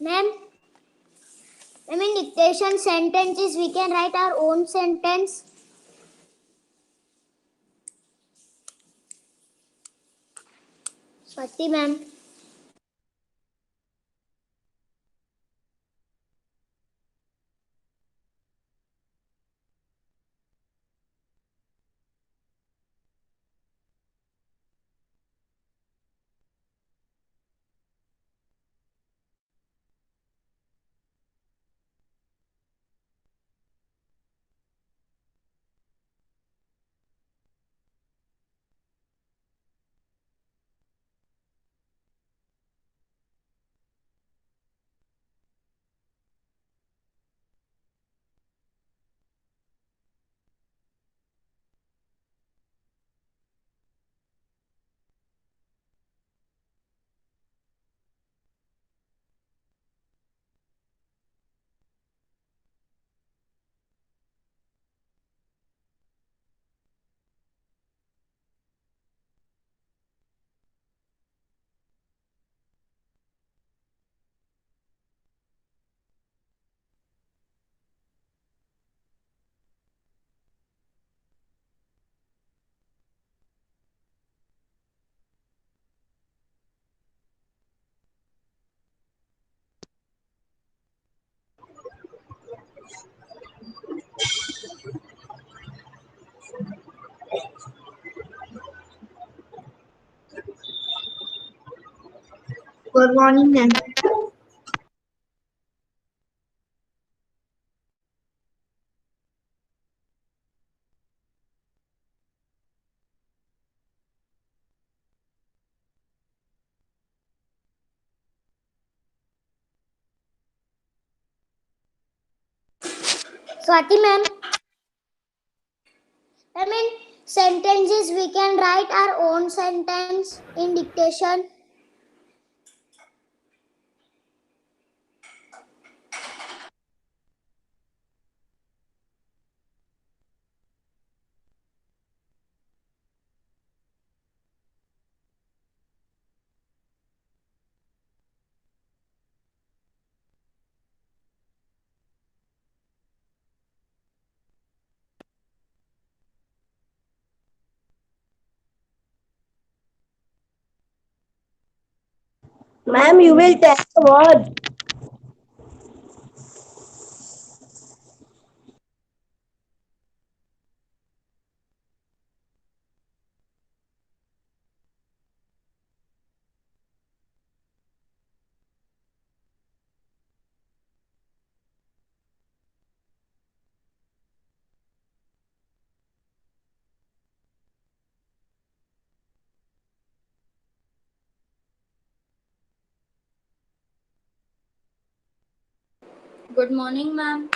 Ma'am, in dictation sentences, we can write our own sentence. Swati, ma'am. Good morning, ma'am. Swati, ma'am. Sentences, we can write our own sentence in dictation. Ma'am, you will tell the word. Good morning, ma'am.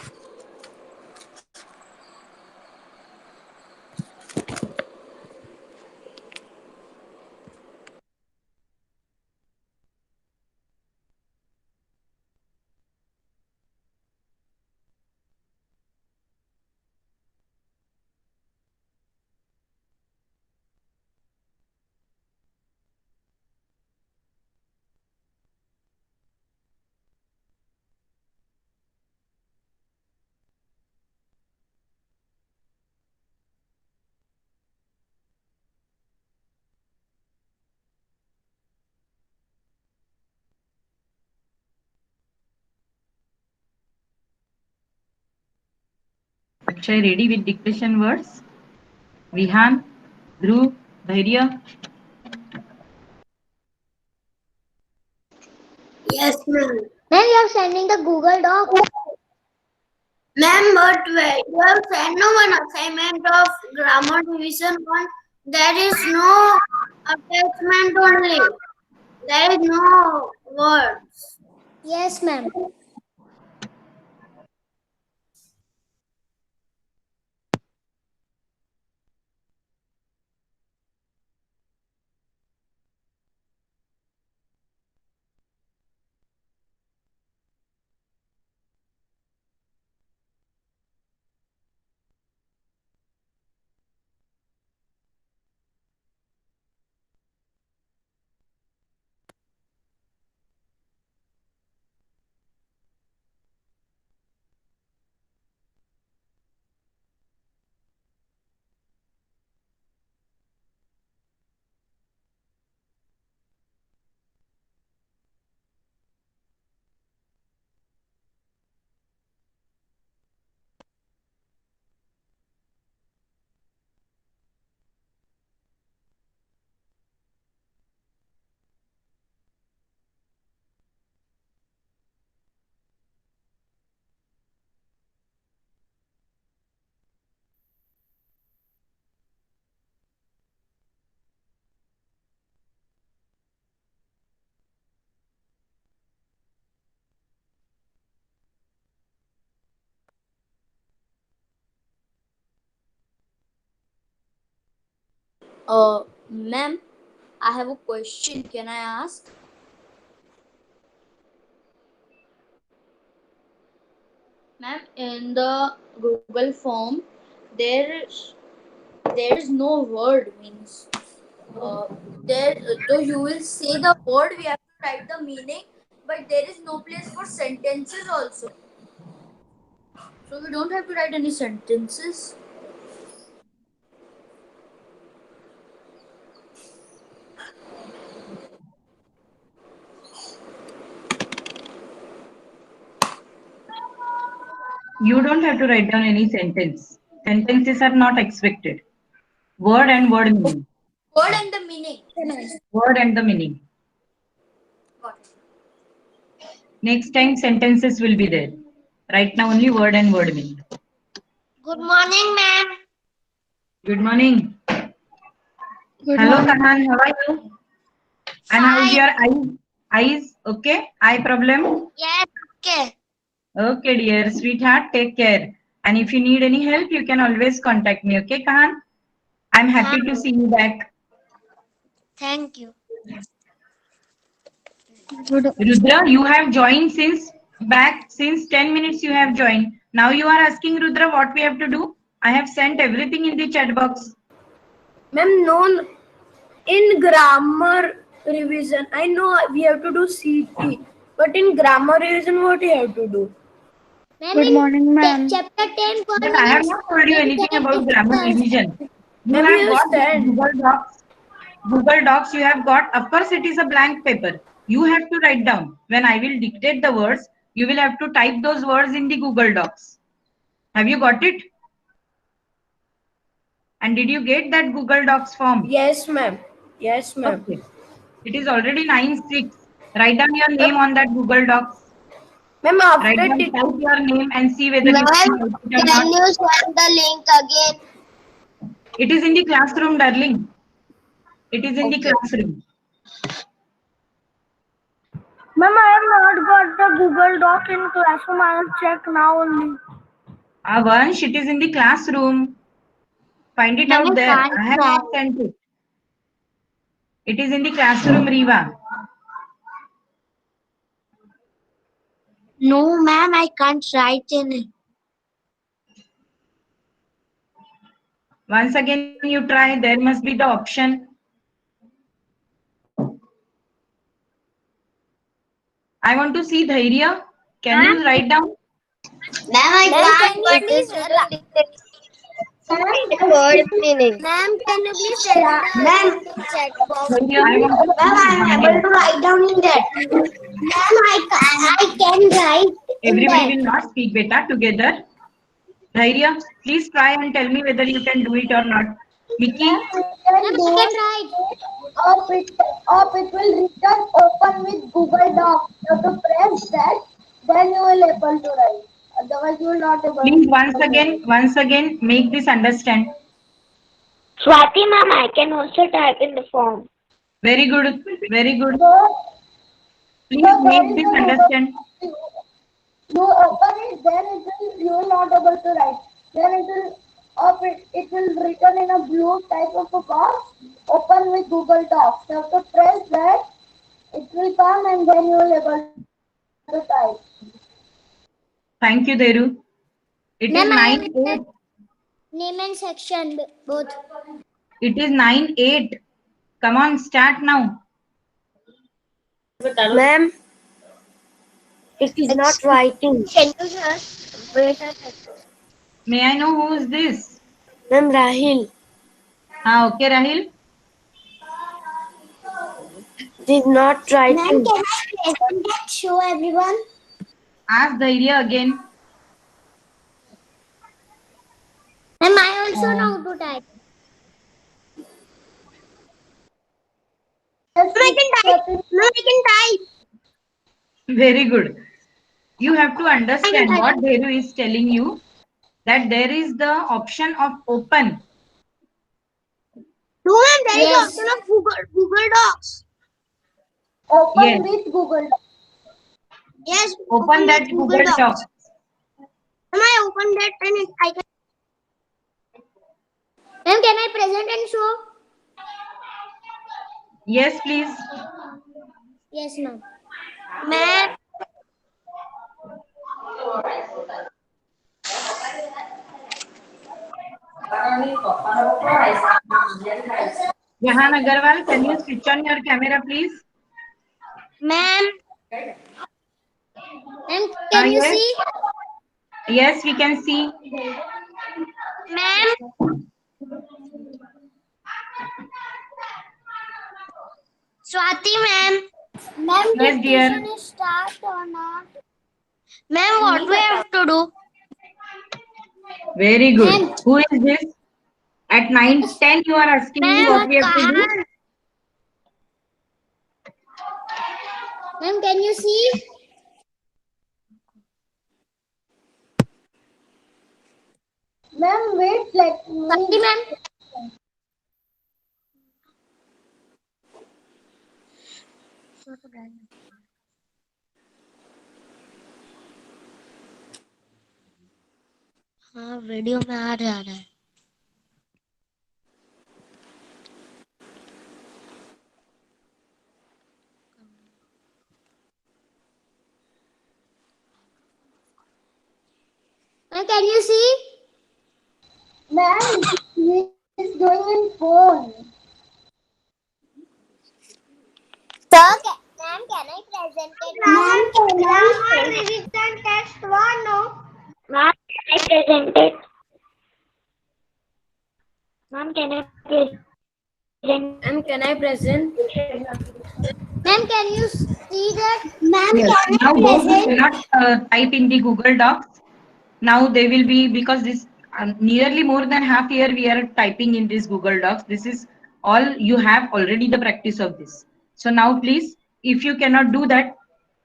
Akshay ready with dictation words? Vihan, Dhruv, Dhairya. Yes, ma'am. Ma'am, you are sending the Google Doc. Ma'am, but wait, you have sent no one assignment of grammar division 1. There is no attachment only. There is no words. Yes, ma'am. Ma'am, I have a question. Can I ask? Ma'am, in the Google form, there is no word means. There, though you will say the word, we have to write the meaning, but there is no place for sentences also. So we don't have to write any sentences. You don't have to write down any sentence. Sentences are not expected. Word and word meaning. Word and the meaning. Word and the meaning. Got it. Next time sentences will be there. Right now only word and word meaning. Good morning, ma'am. Good morning. Hello Kahan, how are you? And how's your eyes? Eyes, okay? Eye problem? Yes, okay. Okay, dear sweetheart, take care. And if you need any help, you can always contact me, okay, Kahan? I'm happy to see you back. Thank you. Rudra, you have joined since 10 minutes you have joined. Now you are asking Rudra what we have to do. I have sent everything in the chat box. Ma'am, no, in grammar revision, I know we have to do CT, but in grammar revision, what you have to do? Good morning, ma'am. Chapter 10 But I have not told you anything about grammar revision. You Ma'am, have you got stand. Google Docs. Google Docs you have got. Of course, it is a blank paper. You have to write down. When I will dictate the words, you will have to type those words in the Google Docs. Have you got it? And did you get that Google Docs form? Yes, ma'am. Yes, ma'am. Okay. It is already 9:06. Write down your name on that Google Docs. Ma'am, Write after down, type your name and see whether you Ma'am, can write it or can not. you send the link again? It is in the classroom, darling. It is in the Okay. classroom. Ma'am, I have not got the Google Doc in classroom. I will check now only. Vansh, it is in the classroom. Find it Ma'am, out I there. can't I have try. not sent it. It is in the classroom, Riva. No, ma'am, I can't write in it. Once again, you try. There must be the option. I want to see Dhairya. Can you write down? Ma'am, I Ma'am, can't. can you please Word meaning. Ma'am, can you please tell the Ma'am, in the chat box? Dhairya, I want to ma'am, I am see able to write down in that. Ma'am, I can write in Everybody that. will not speak beta together. Dhairya, please try and tell me whether you can do it or not. Mickey, Ma'am, I can write. It will return open with Google Docs. You have to press that, then you will able to write. Otherwise, you will not able please to. once again, make this understand. Swati, ma'am, I can also type in the form. Very good, very good. So, Please there make is this a Google. understand. You open it, then you will not able to write. Then it will written in a blue type of a box. Open with Google Docs. You have to press that. It will come and then you will able to type. Thank you, Deru. It is Ma'am, I am 9:08. name and section both. It is 9:08. Come on, start now. Ma'am, it is not writing. Can you just wait a second? May I know who is this? Ma'am, Rahil, Okay, Rahil. it is not Ma'am, writing. can I present that show everyone? Ask Dhairya again. Ma'am, I also know to type. Yes, I can type. Ma'am, I can type. Very good. You have to understand what Deru is telling you, that there is the option of open. No, ma'am, there is Yes. option of Google Docs. open Yes. with Google Docs. Yes, Open that with Google Docs. Ma'am, I open that and I can. Ma'am, can I present and show? Yes, please. Yes, ma'am. Ma'am, Jahan Agarwal, can you switch on your camera, please? ma'am, Ma'am, can you Yes. see? Yes, we can see. ma'am, Swati ma'am, Ma'am, Yes, dear. dictation is start or not? ma'am, what we have to do? Very Ma'am, good. Who is this? At 9:10, you are asking me Ma'am, what we have to do? Kahan, ma'am, can you see? Ma'am, wait, let Sakti, me. ma'am. हाँ video में आ रहा है Ma'am, can you see? Ma'am, he is doing in phone. Sir, ma'am, can I present it? Ma'am, can grammar I? revision test 1 no ma'am can I present it ma'am can I present Ma'am, can I present? Ma'am, can you see that? Ma'am, Yes. can Now I those who present? cannot type in the Google Docs, now they will be, because this nearly more than half year we are typing in this Google Docs. This is all you have already the practice of this. So now please, if you cannot do that,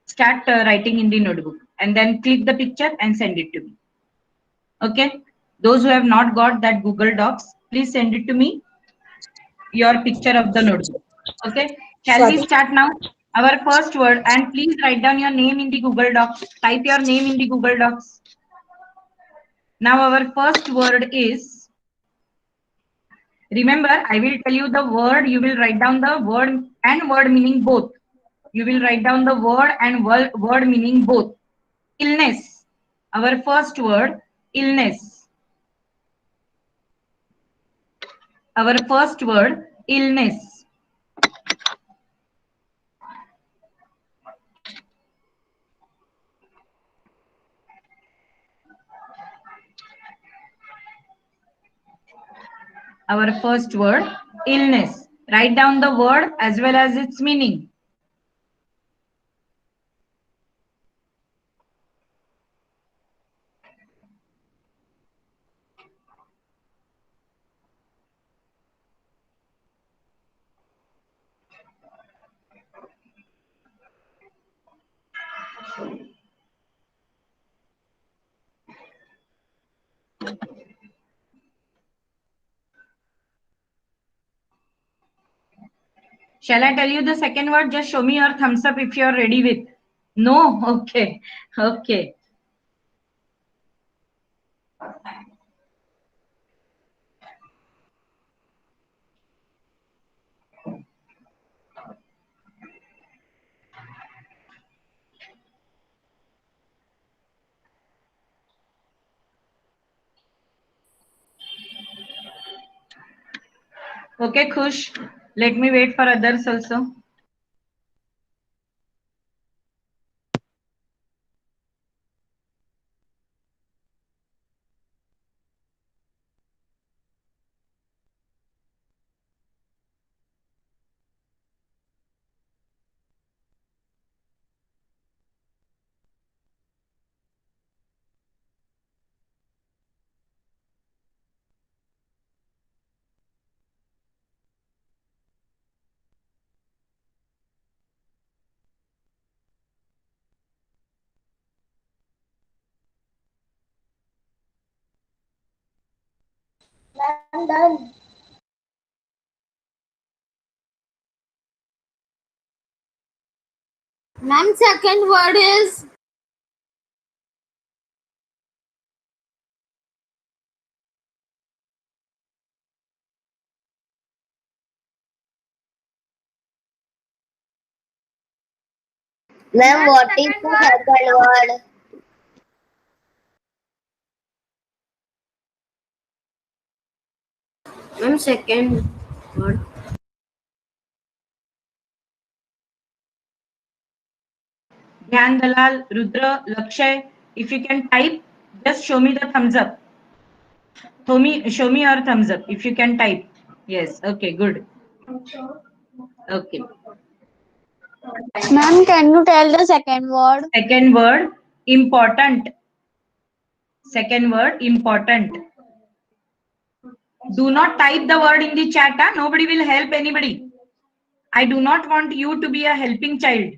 start writing in the notebook and then click the picture and send it to me. Okay. Those who have not got that Google Docs, please send it to me, your picture of the notebook. Okay. Shall we start now? Our first word, and please write down your name in the Google Docs. Type your name in the Google Docs. Now our first word is, remember, I will tell you the word, you will write down the word and word meaning both. You will write down the word and word meaning both. Illness. Our first word, illness. Our first word, illness. Our first word, illness. Write down the word as well as its meaning. Shall I tell you the second word? Just show me your thumbs up if you are ready with. No? Okay. Okay. Okay, Khush. Let me wait for others also. Ma'am, done. Ma'am, second word is Ma'am, what is the second word? Ma'am, second word. Dhyan Dalal, Rudra, Lakshay, if you can type, just show me the thumbs up. Show me your thumbs up if you can type. Yes, okay, good. Okay. Ma'am, can you tell the second word? Second word, important. Second word, important. Do not type the word in the chat. Huh? Nobody will help anybody. I do not want you to be a helping child.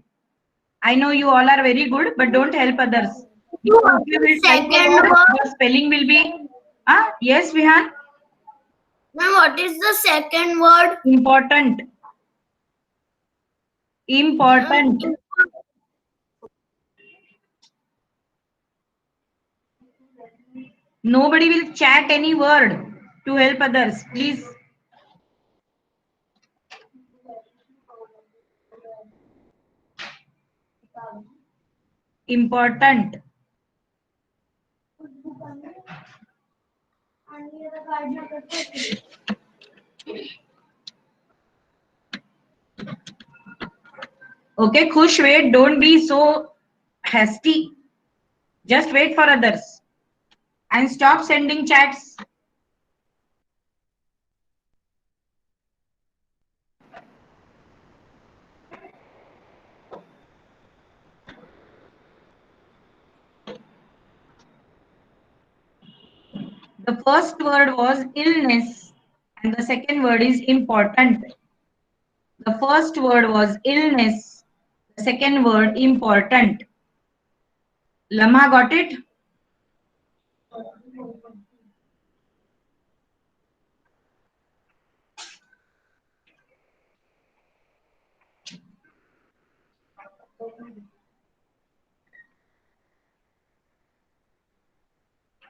I know you all are very good, but don't help others. If you will type a Second word, word. the spelling will be. Yes, Vihan. Ma'am, what is the second word? Important. Important. Nobody will chat any word to help others. Please. Important. Okay, Khush, wait. Don't be so hasty. Just wait for others. And stop sending chats. The first word was illness and the second word is important. The first word was illness. The second word important. Lamha got it?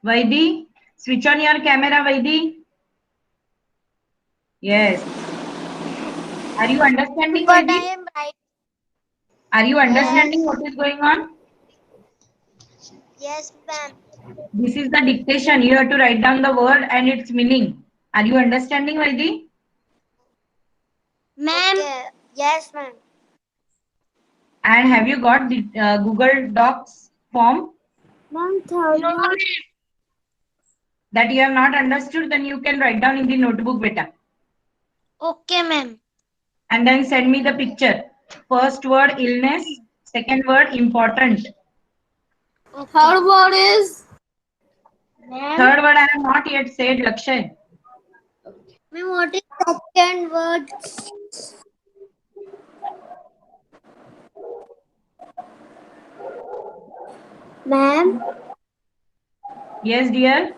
Vaidi, switch on your camera, Vaidi. Yes. Are you understanding, But Vaidi? I am right. Are you understanding what is going on? Yes, ma'am. This is the dictation. You have to write down the word and its meaning. Are you understanding, Vaidi? Ma'am. Yes, ma'am. And have you got the Google Docs form Ma'am, third word. that you have not understood? Then you can write down in the notebook, beta. Okay, ma'am. And then send me the picture. First word illness, second word important. Okay. Third word is. Ma'am. Third word I have not yet said, Lakshay. Ma'am, what is second word? Ma'am, Yes, dear.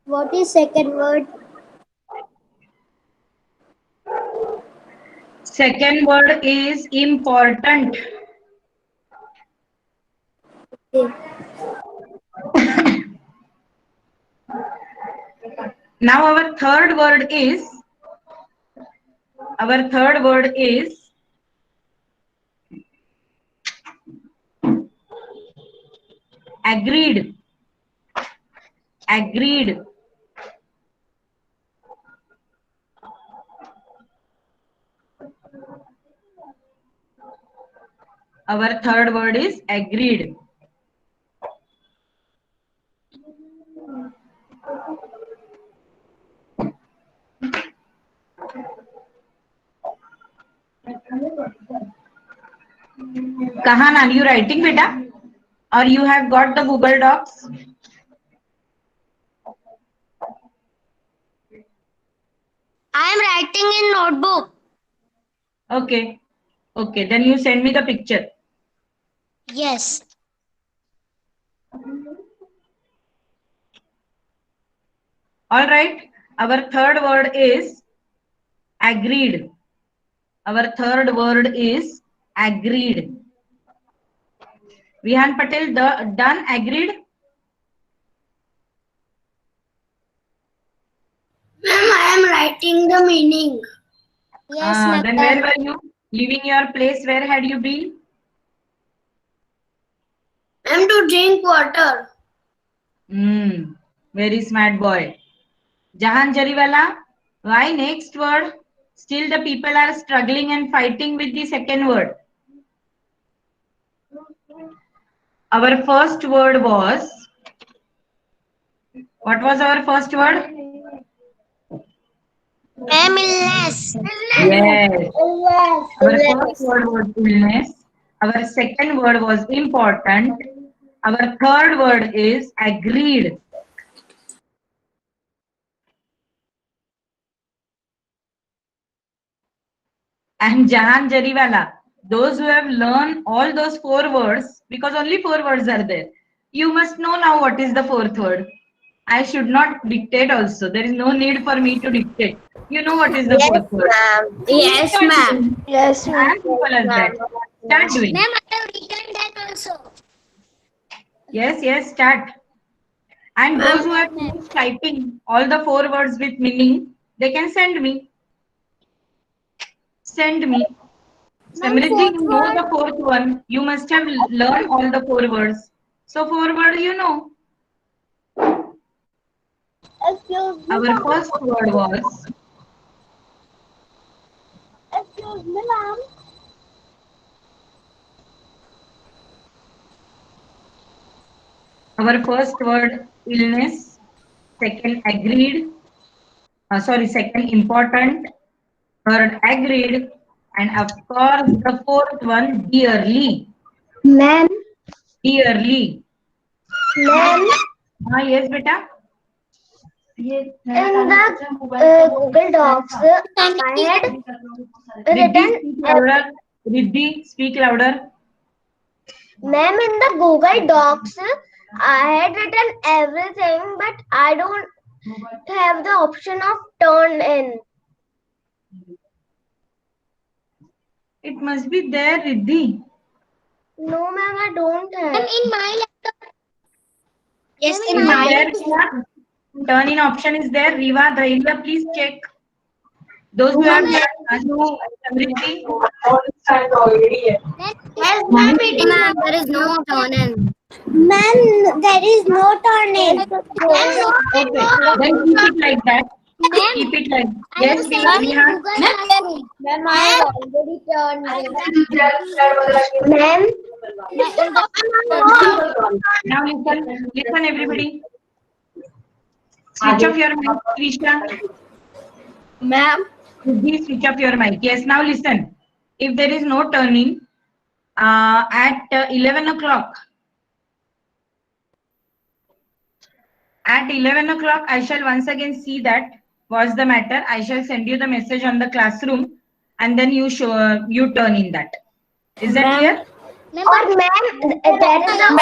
what is second word? Second word is important. Okay. Now our third word is agreed. Agreed. Our third word is agreed. Kahan, are you writing, beta? Or you have got the Google Docs? I am writing in notebook. Okay. Okay, then you send me the picture. Yes. All right. Our third word is agreed. Our third word is agreed. Vihan Patel, done, agreed? Ma'am, I am writing the meaning. Yes, ma'am. Then where were you? Leaving your place, where had you been? Ma'am, to drink water. Very smart boy. Jahan Jariwala, why next word? Still the people are struggling and fighting with the second word. Our first word was, what was our first word? Illness. Yes. Illness. Our first word was illness. Our second word was important. Our third word is agreed. And Jahan Jariwala, those who have learned all those 4 words, because only 4 words are there, you must know now what is the 4th word. I should not dictate also. There is no need for me to dictate. You know what is the 4th word. Yes, ma'am. Yes, As simple as that. Start doing. Ma'am, I have written that also. Yes, start. And those who have finished typing all the 4 words with meaning, they can send me. Send me. Samriddhi, you know the 4th one. You must have learned all the 4 words. So 4 words you know. Excuse me, Our ma'am. first word was, Excuse me, ma'am. our first word illness, second agreed, second important, third agreed, and of course the 4th one dearly. Ma'am. Dearly. Ma'am. Yes, beta. In the Google Docs, I had Riddhi, written, speak louder. Riddhi, speak louder. ma'am, in the Google Docs, I had written everything, but I don't have the option of turn in. It must be there, Riddhi. No, ma'am, I don't have. In my laptop. Yes, Ma'am, in in my my There, Riva. Turn in option is there. Riva, Dhairya, please check. Those who have done Anu, Samriddhi. Yes, ma'am, it is. Ma'am, there is no turn in. Ma'am, there is no turn in. Okay, then keep it like that. Keep it like yes, Vihan. Ma'am, I have already turned in. Ma'am, Now listen everybody. Switch off your mic, Krisha. Ma'am. Please switch off your mic. Yes, now listen. If there is no turning at 11 o'clock, I shall once again see that what's the matter. I shall send you the message on the classroom, and then you turn in that. Is that clear? or ma'am, there is a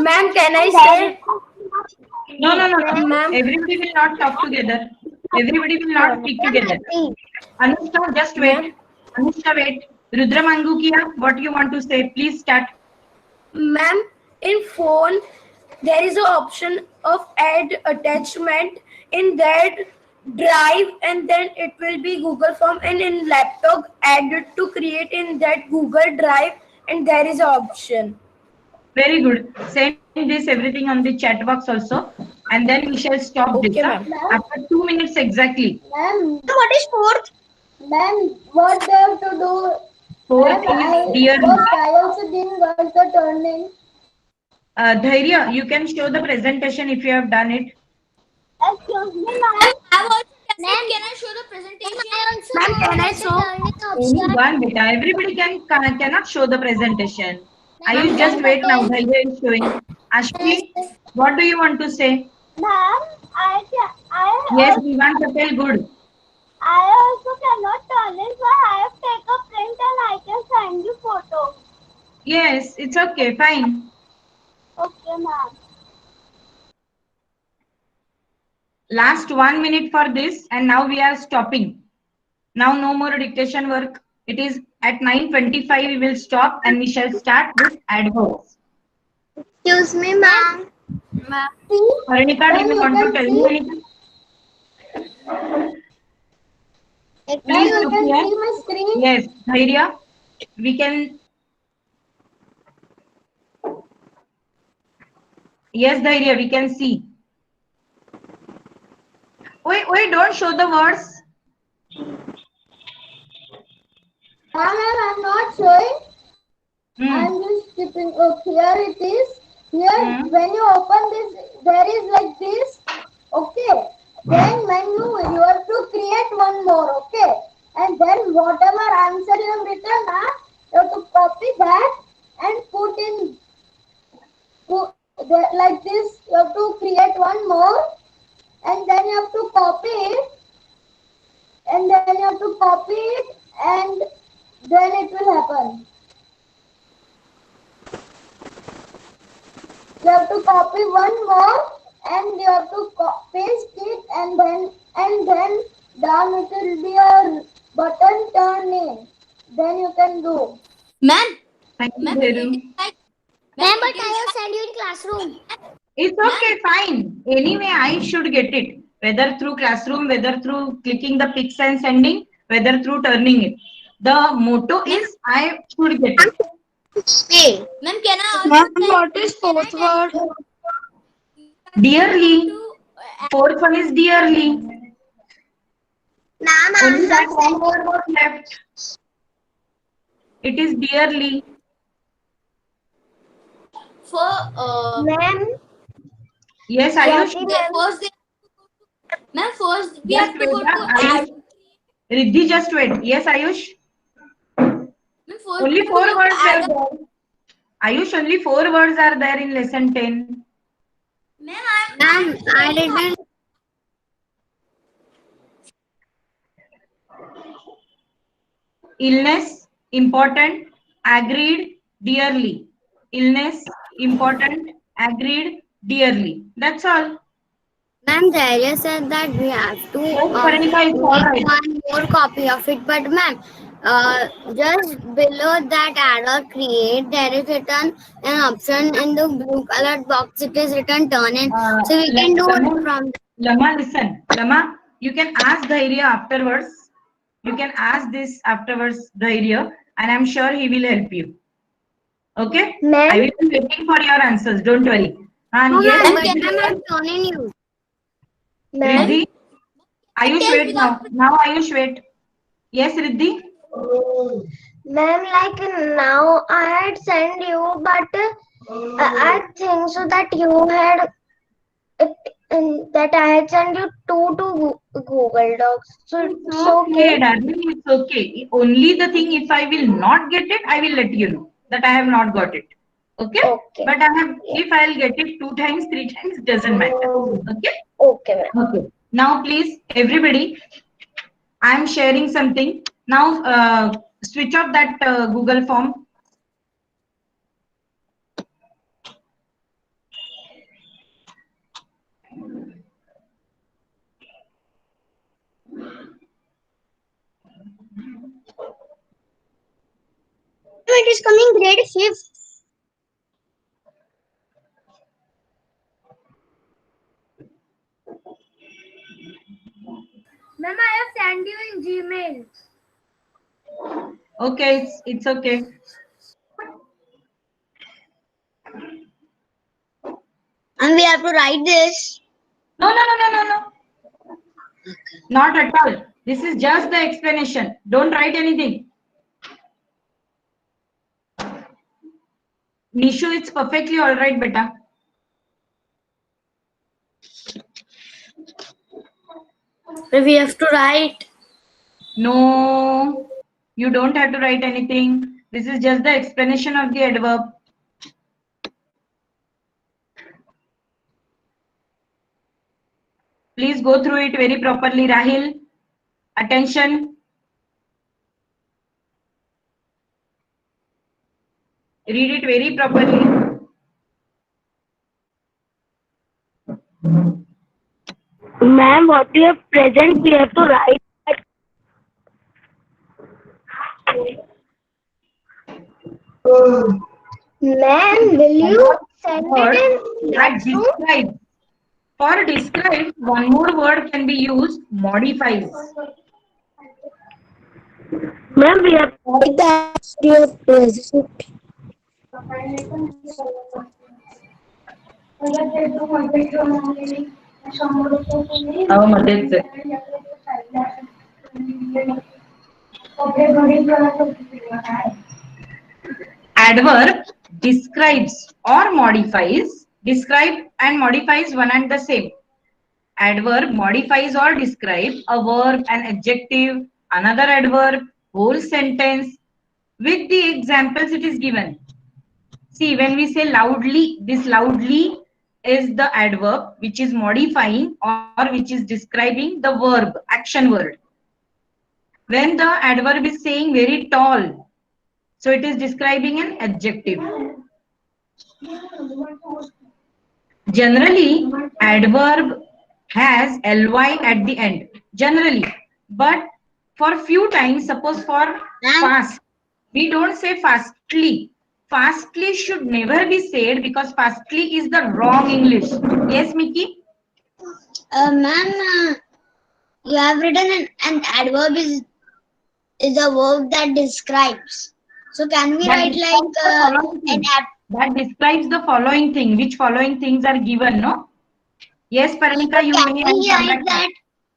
Ma'am, can I say? No. Ma'am. Everybody will not talk together. Everybody will not speak together. Anushka, just wait. Anushka, wait. Rudra Mangukia, what you want to say? Please start. Ma'am, in phone, there is an option of add attachment in that drive, and then it will be Google Form, and in laptop add it to create in that Google Drive, and there is an option. Very good. Send this everything on the chat box also, and then we shall stop Okay, this ma'am. after 2 minutes exactly. Ma'am, What is 4th? ma'am, what they have to do? 4th Ma'am, is dear. I also didn't got the turning. Dhairya, you can show the presentation if you have done it. Excuse me, ma'am. I've also done it. Can I show the presentation? Ma'am, can I show? Only one beta. Everybody cannot show the presentation. Ayush, just wait now. Dhairya is showing. Ashmi, what do you want to say? Ma'am, Yes, Vivan Patel, good. I also cannot turn it, so I have to take a print and I can send you photo. Yes, it's okay, fine. Okay, ma'am. Last 1 minute for this, and now we are stopping. Now no more dictation work. It is at 9:25 we will stop and we shall start with adverbs. Excuse me, ma'am. Haranika, do you want to tell me anything? Please you look can here. see my screen. Yes, Dhairya, we can. Yes, Dhairya, we can see. Wait, don't show the words. Ma'am, I'm not showing. Hmm. I'm just keeping. Oh, here it is. Here, Hmm. when you open this, there is like this. Okay. Then when you have to create one more. Okay. And then whatever answer you have written, you have to copy that and put in like this. You have to create one more, and then you have to copy it, and then you have to copy it, and then it will happen. You have to copy one more, and you have to paste it, and then down it will be a button turn in. Then you can do. Ma'am, Thank you, ma'am, Dheeru. it is like, Ma'am, ma'am, but it I is have sent you in classroom. It's okay, fine. Anyway, I should get it. Whether through classroom, whether through clicking the pics and sending, whether through turning it. The motto is I should get it. Ma'am, can I also Ma'am, tell? what is Can I fourth tell word? you? Dearly. To, Fourth one is dearly. Ma'am, Only that one word was left. It is dearly. for Ma'am, Yes, Ayush. first, ma'am, first we Just have to wait. go to Ayush. Riddhi, just wait. Yes, Ayush. ma'am, first Only we have to four go words to are add. there. Ayush, only 4 words are there in lesson 10. Ma'am, Ma'am, I didn't. Illness, important, agreed, dearly. Illness, important, agreed, dearly. That's all. Ma'am, Dhairya said that we have to Yes, Kanika, it's all make right. one more copy of it. But ma'am, just below that add or create, there is written an option in the blue colored box. It is written turn in. So we can do it from Lama, listen. Lama, you can ask Dhairya afterwards. You can ask this afterwards, Dhairya, and I'm sure he will help you. Okay? Ma'am? I will be waiting for your answers. Don't worry. And No, yes, ma'am, but Riddhi, ma'am, I'm turning you. ma'am, Riddhi, Ayush, tell wait without- now. Now, Ayush, wait. Yes, Riddhi? ma'am, like now I had sent you, but I think so that you had that I had sent you to Google Docs. So It's okay, darling. It's okay. Only the thing, if I will not get it, I will let you know that I have not got it. Okay? Okay. But I have, if I'll get it 2 times, 3 times, doesn't matter. Okay? Okay, ma'am. Okay. Now, please, everybody, I'm sharing something. Now, switch off that Google form. It is coming grade 5th. Ma'am, I have sent you in Gmail. Okay, it's okay. And we have to write this. No. Not at all. This is just the explanation. Don't write anything. Nishu, it's perfectly all right, beta. We have to write. No, you don't have to write anything. This is just the explanation of the adverb. Please go through it very properly, Rahil. Attention. Read it very properly. Ma'am, what you have present, we have to write. Ma'am, will you send Word it in that next room? describe. For describe, one more word can be used, modifies. Ma'am, we have the activity of present. अहो मध्येच आहे. Adverb describes or modifies. Describe and modifies one and the same. Adverb modifies or describe a verb, an adjective, another adverb, whole sentence. With the examples it is given. See, when we say loudly, this loudly is the adverb which is modifying or which is describing the verb, action word. When the adverb is saying very tall, so it is describing an adjective. Generally, adverb has ly at the end. Generally, but for few times, suppose for fast, we don't say fastly. Fastly should never be said because fastly is the wrong English. Yes, Mickey? Ma'am, you have written an adverb is a verb that describes. So can we That write describes like the following an thing. That describes the following thing. Which following things are given, no? Yes, Paranika, you can may we come write back.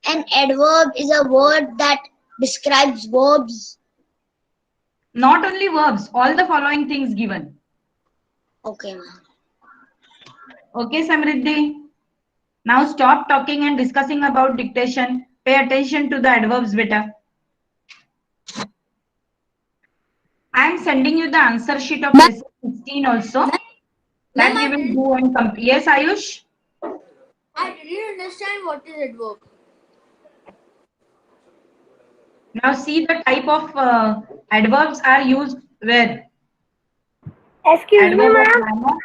that an adverb is a word that describes verbs? Not only verbs, all the following things given. Okay, ma'am. Okay, Samriddhi. Now stop talking and discussing about dictation. Pay attention to the adverbs, beta. I am sending you the answer sheet of lesson 16 also. That we will do and complete. Yes, Ayush? I didn't understand what is adverb. Now see the type of adverbs are used where? Excuse me, Adverb of ma'am. manner.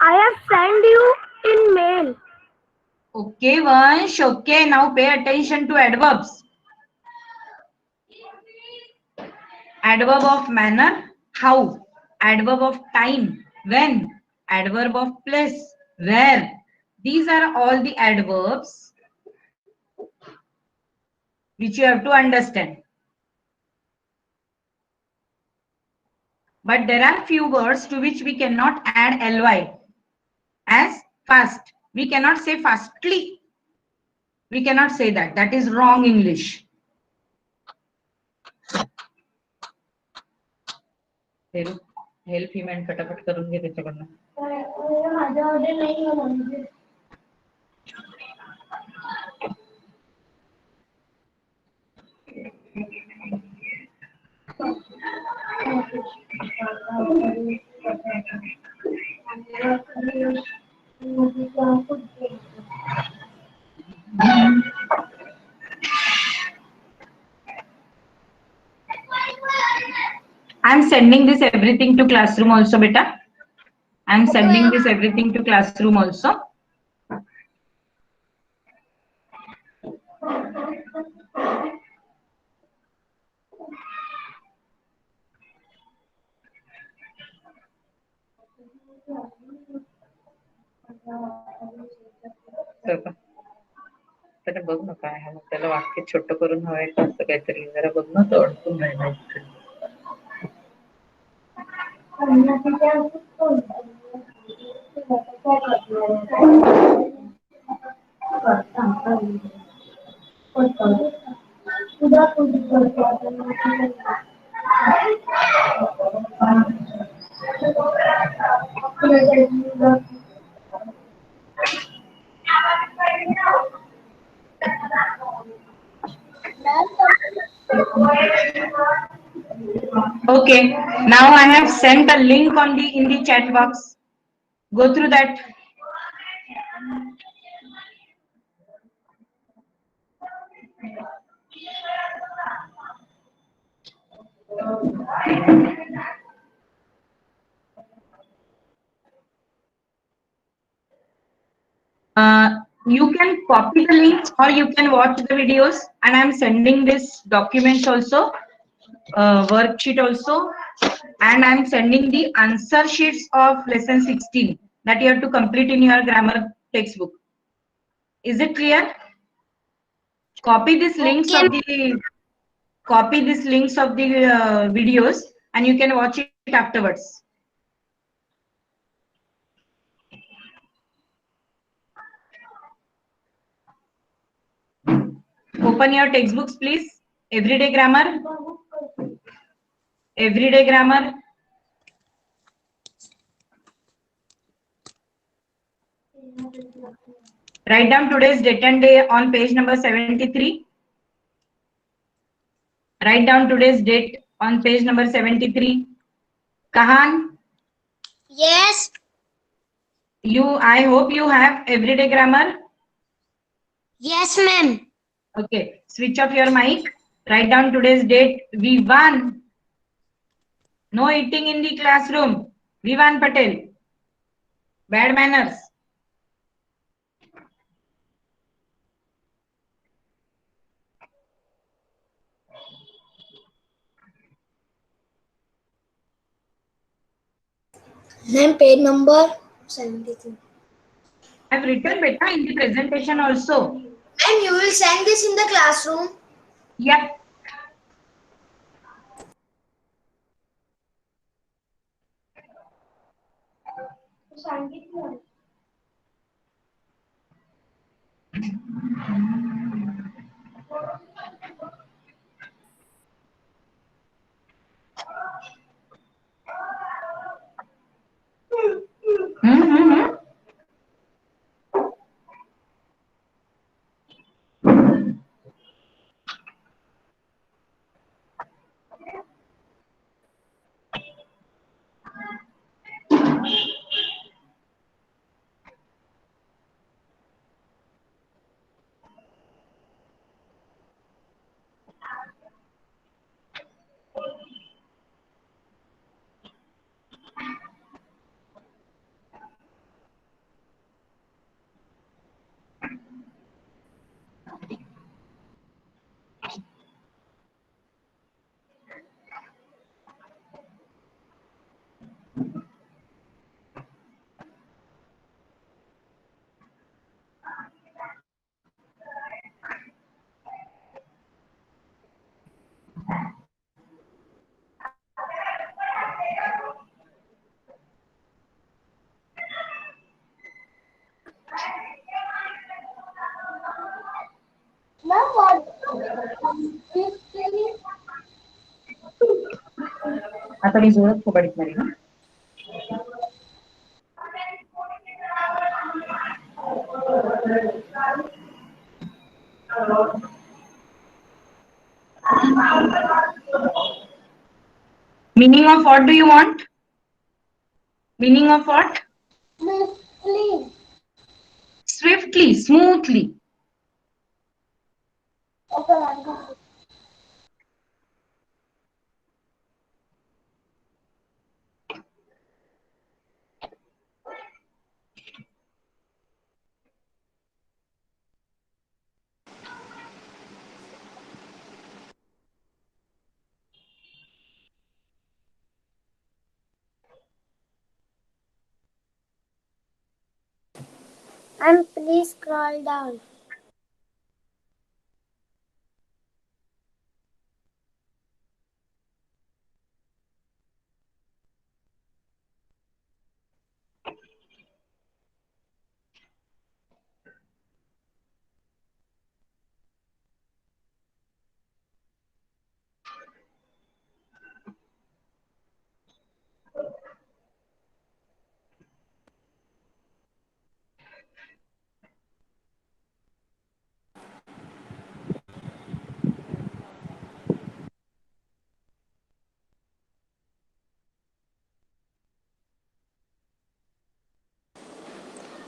I have sent you in mail. Okay, Vansh. Okay, now pay attention to adverbs. Adverb of manner, how. Adverb of time, when. Adverb of place, where. These are all the adverbs which you have to understand. But there are few words to which we cannot add ly. As fast. We cannot say fastly. We cannot say that. That is wrong English. Help ही मैं फटाफट करून घे त्याच्याकडनं. माझ्यामध्ये नाही आहे म्हणजे I am sending this everything to classroom also, beta. I am sending this everything to classroom also. त्याला बघ ना काय आहे, त्याला वाक्य छोटं करून हवंय का असं काहीतरी जरा बघ ना, तो अडकून राहिला. Okay, now I have sent a link on in the chat box. Go through that. You can copy the links or you can watch the videos, and I'm sending this documents also, worksheet also, and I'm sending the answer sheets of lesson 16 that you have to complete in your grammar textbook. Is it clear? Copy these links of the copy these links of the videos and you can watch it afterwards. Open your textbooks, please. Everyday grammar. Everyday grammar. Write down today's date and day on page number 73. Write down today's date on page number 73. Kahan, Yes. I hope you have everyday grammar. Yes, ma'am. Okay, switch off your mic. Write down today's date. We won. No eating in the classroom. Vivan Patel. Bad manners. Ma'am, page number 73. I've written beta in the presentation also. Ma'am, you will send this in the classroom. Yep. Mm-hmm. Ma'am, what? Please. आता मी जोरात फोबाडीत मारी ना. Meaning of what do you want? Meaning of what? Please. Swiftly, smoothly. Okay, ma'am. And please scroll down.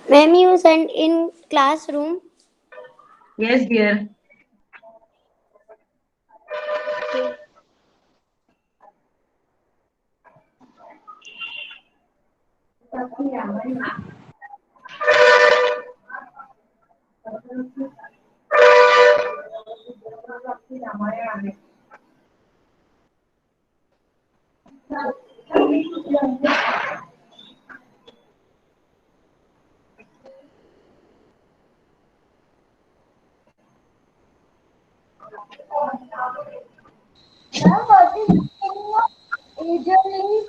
Ma'am, you sent in classroom. Yes, dear. Ma'am, what is the meaning of eagerly?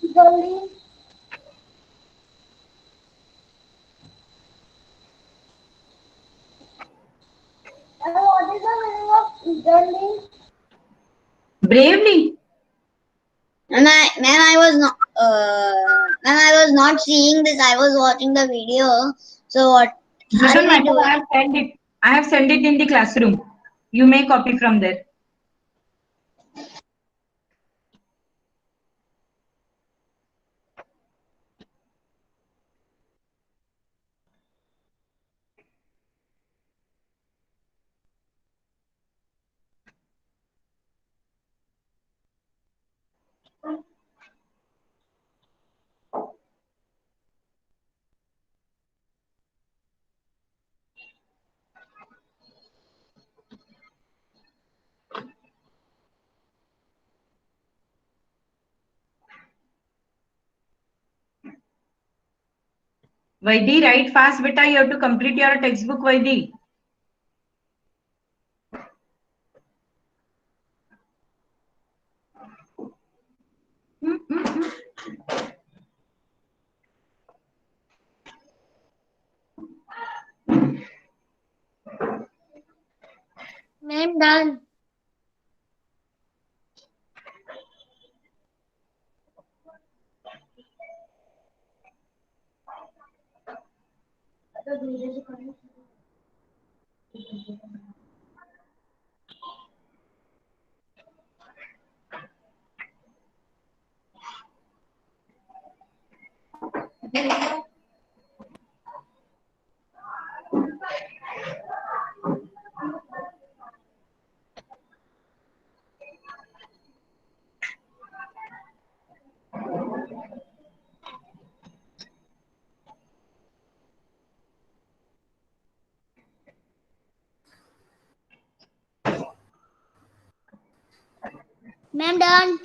Eagerly. And what is the meaning of eagerly? Bravely. Ma'am, I was not. Ma'am, I was not seeing this. I was watching the video. So what are Doesn't we matter. doing? I have sent it. I have sent it in the classroom. You may copy from there. Vaidi, write fast, beta. You have to complete your textbook, Vaidi. Ma'am, done. Ma'am, done.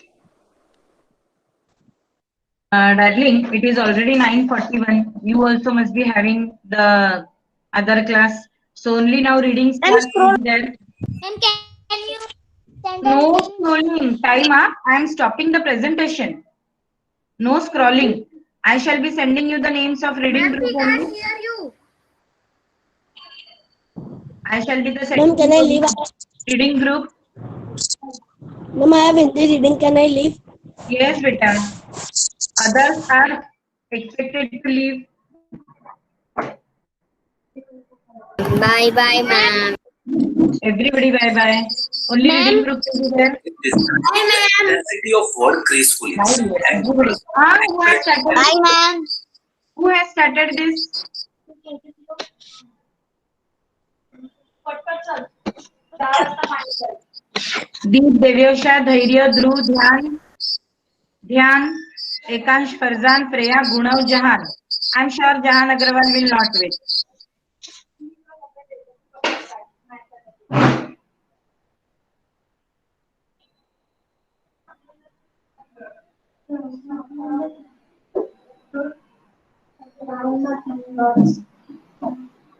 Darling, it is already 9:41. You also must be having the other class. So only now reading class will be there. Ma'am, can you send No us scrolling. Time up. I am stopping the presentation. No scrolling. I shall be sending you the names of reading group only. hear you. I shall be the Ma'am, can second I leave? reading group. Ma'am, I have Hindi reading. Can I leave? Yes, beta. Others are expected to leave. Bye bye, ma'am. Everybody, bye bye. Only reading Ma'am, group will be there. Bye, ma'am. Intensity of word gracefully. Bye, everybody. Who has started Bye, this? ma'am. Who has started this? दीप देव्योषा धैर्य ध्रुव ध्यान ध्यान एकांश फरजान प्रेया गुणव जहान आई am sure Jahan Agarwal will not win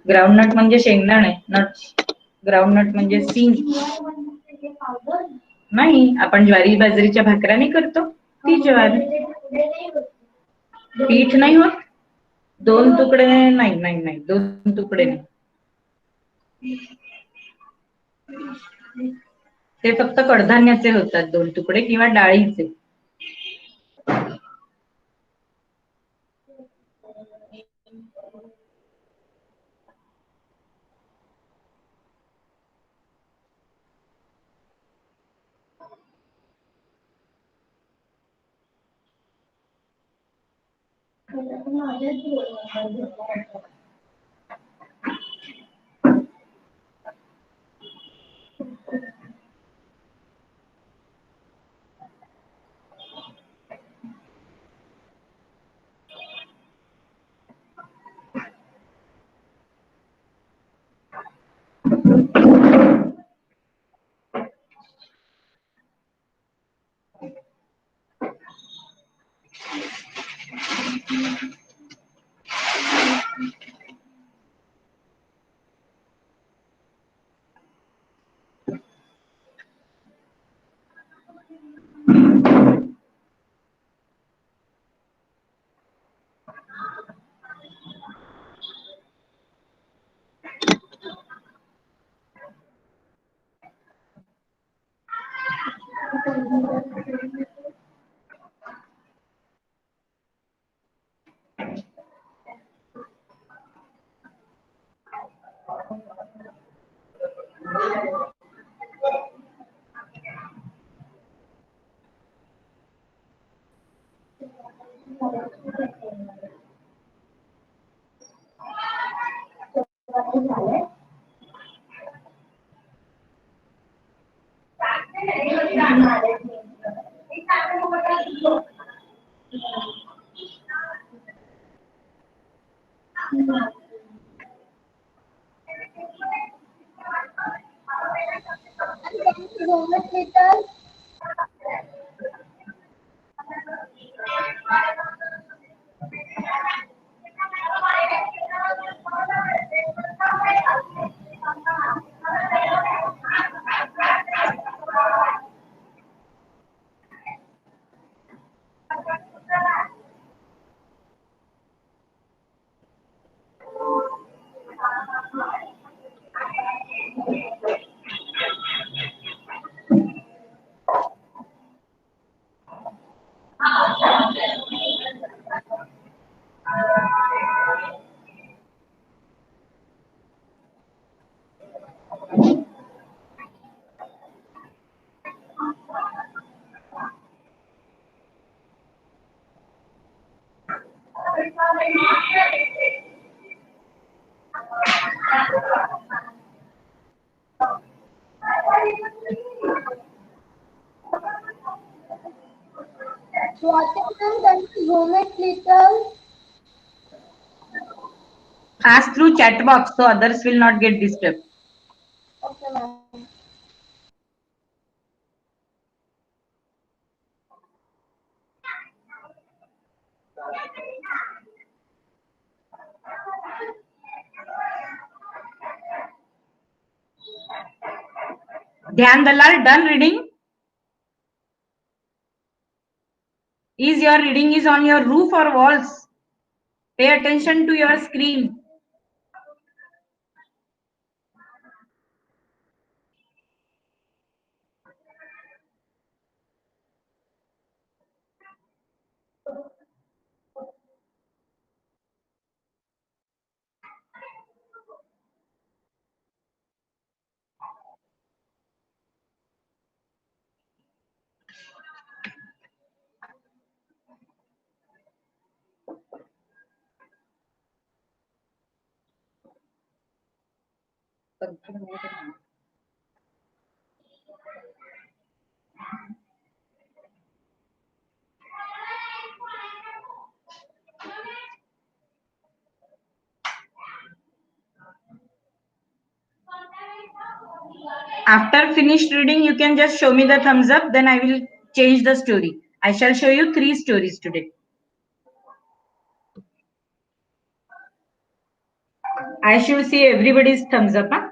groundnut म्हणजे शेंगदाणे नट groundnut म्हणजे सींग नाही आपण ज्वारी बाजरीच्या भाकऱ्या नाही करतो ती ज्वारी पीठ नाही होत दोन तुकडे नाही नाही नाही दोन तुकडे नाही ते फक्त कडधान्याचे होतात दोन तुकडे किंवा डाळीचे Can you zoom it little? Swati ma'am, can you zoom it little? Ask through chat box so others will not get disturbed. Okay, ma'am. Dhyan Dalal, done reading? Is your reading is on your roof or walls? Pay attention to your screen. After finished reading, you can just show me the thumbs up, then I will change the story. I shall show you 3 stories today. I should see everybody's thumbs up. Huh?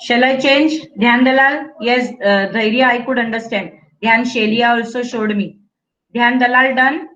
Shall I change? Dhyan Dalal? Yes, Dhairya, I could understand. Dhyan Shelia also showed me. Dhyan Dalal done?